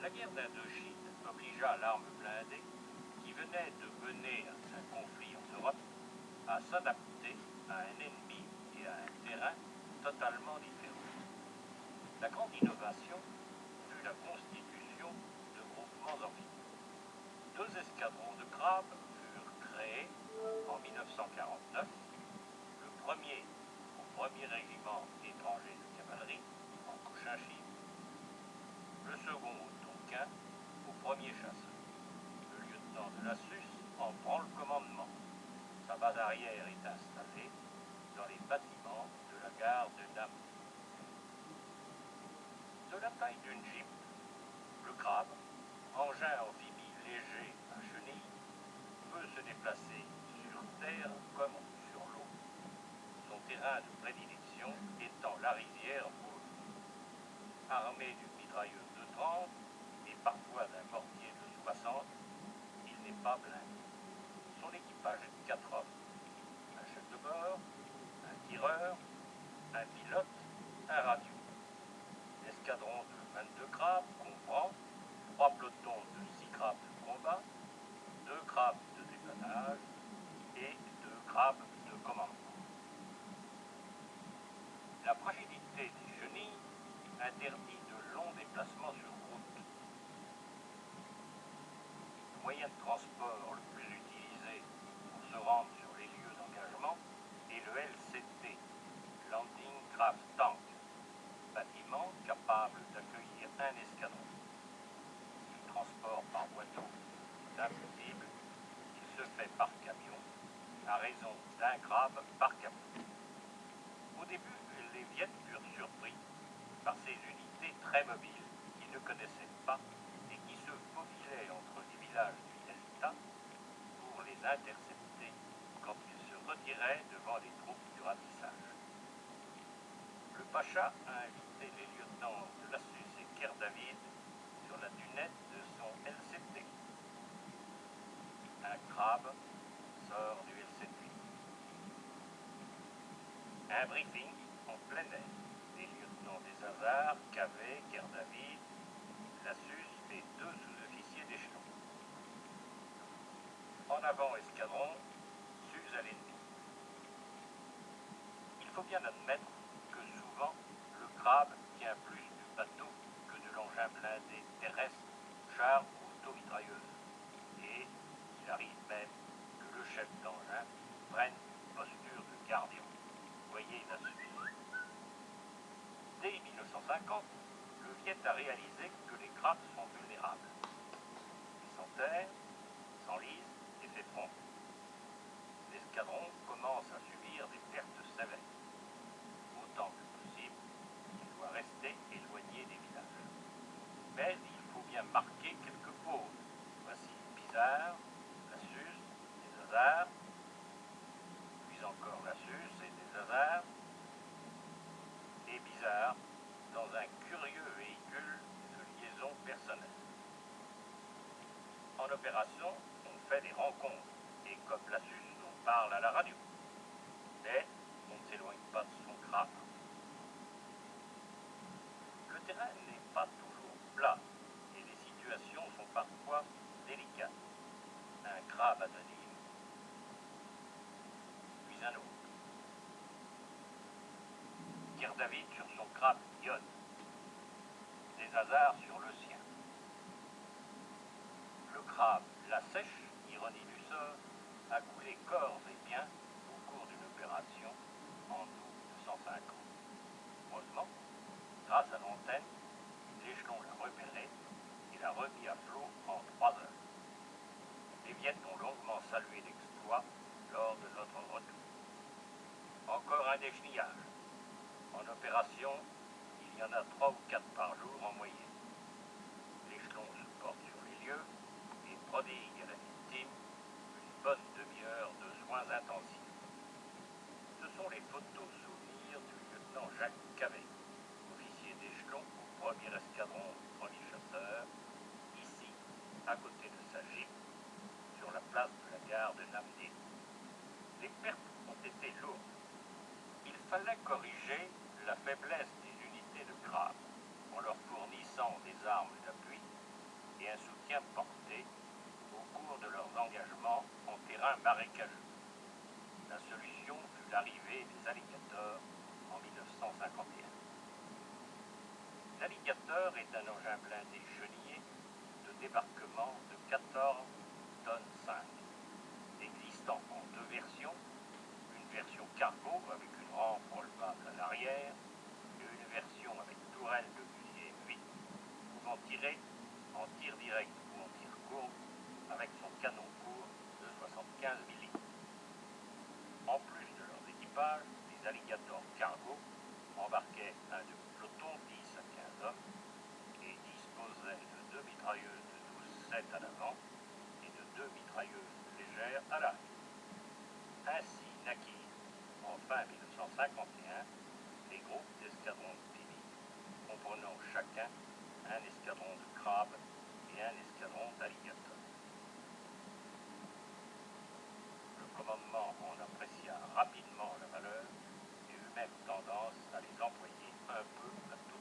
La guerre d'Indochine obligea l'arme blindée, qui venait de mener à un conflit en Europe, à s'adapter à un ennemi et à un terrain totalement différents. La grande innovation fut la constitution de groupements amphibies. 2 escadrons de crabes furent créés en 1949, le premier au 1er régiment étranger de cavalerie en Cochinchine, le second au Tonkin au 1er chasseur. Le lieutenant de la SUS en prend le commandement. Sa base arrière est installée dans les bâtiments de la gare de Namur. De la taille d'une Jeep, le crabe, engin amphibie léger à chenilles, peut se déplacer sur terre comme sur l'eau. Son terrain de prédilection étant la rizière rouge. Armé d'une mitrailleuse de 30 et parfois d'un mortier de 60, il n'est pas blindé. Son équipage est de 4 hommes. Un chef de bord, un tireur, un pilote, un radio. L'escadron de 22 crabes comprend 3 pelotons de 6 crabes de combat, 2 crabes de dépannage et 2 crabes de commandement. La fragilité des chenilles interdit de longs déplacements sur route. Le moyen de transport le plus utilisé pour se rendre sur les lieux d'engagement est le LCT, Landing Craft Tank, bâtiment capable d'accueillir un escadron. Si le transport par voie d'eau est impossible, il se fait par camion, à raison d'un crabe par camion. Au début, les Viettes furent surpris par ces unités très mobiles qu'ils ne connaissaient pas et qui se faufilaient entre les villages du Delta pour les intercepter quand ils se retiraient devant les troupes du ratissage. Le Pacha a invité les lieutenants de la SUS et Ker David sur la dunette de son LCT. Un crabe sort du LCT. Un briefing en plein air. Les lieutenants des Hazards, Cavet, Ker David, la SUS et 2 sous-officiers d'échelon. En avant escadron, SUS à l'ennemi. Il faut bien admettre que souvent, le crabe tient plus du bateau que de l'engin blindé terrestre, char ou automitrailleuse. Et il arrive même que le chef d'engin prenne une posture de gardien. Voyez la SUS. Dès 1950, le Viet a réalisé que les crabes sont vulnérables. Ils s'enterrent, s'enlisent et s'effondrent. L'escadron commence à subir des pertes sévères. Autant que possible, il doit rester éloigné des villages. Mais il faut bien marquer quelques pauses. Voici Bizarre, la SUS, les Hazards, puis encore la SUS et les Hazards, et Bizarre dans un curieux véhicule de liaison personnelle. En opération, on fait des rencontres, et comme la SUS, on parle à la radio. Mais on ne s'éloigne pas de son crabe. Le terrain n'est pas toujours plat, et les situations sont parfois délicates. Un crabe anonyme, puis un autre. Ker David sur son crabe Ion. Des Hazards sur le sien. Le crabe La Sèche, ironie du sort, a coulé corps et biens au cours d'une opération en août 1950. Heureusement, grâce à l'antenne, l'échelon l'a repéré et l'a remis à flot en 3 heures. Les Viettes ont longuement salué l'exploit lors de notre retour. Encore un déchenillage. En opération, il y en a 3 ou 4 par jour en moyenne. L'échelon se porte sur les lieux et prodigue à la victime une bonne demi-heure de soins intensifs. Ce sont les photos souvenirs du lieutenant Jacques Cavet, officier d'échelon au 1er escadron du 1er chasseur, ici, à côté de sa Jeep, sur la place de la gare de Namur. Les pertes ont été lourdes. Il fallait corriger la faiblesse des unités de crabe en leur fournissant des armes d'appui L'Alligator est un engin blindé chenillé de débarquement de 14 tonnes 5, existant en deux versions, une version cargo avec une rampe relevable à l'arrière et une version avec tourelle de fusilier 8, pouvant tirer en tir direct ou en tir court avec son canon court de 75 mm. En plus de leurs équipages, les Alligator cargo embarquaient un demi-peloton 10 à 15 hommes et disposaient de deux mitrailleuses de 12-7 à l'avant et de deux mitrailleuses légères à l'arrière. Ainsi naquirent, en fin 1951, les groupes d'escadrons de Peavey, comprenant chacun un escadron de crabes et un escadron d'alligators. Le commandement en apprécia rapidement la valeur et eut même tendance à les employer un peu à tout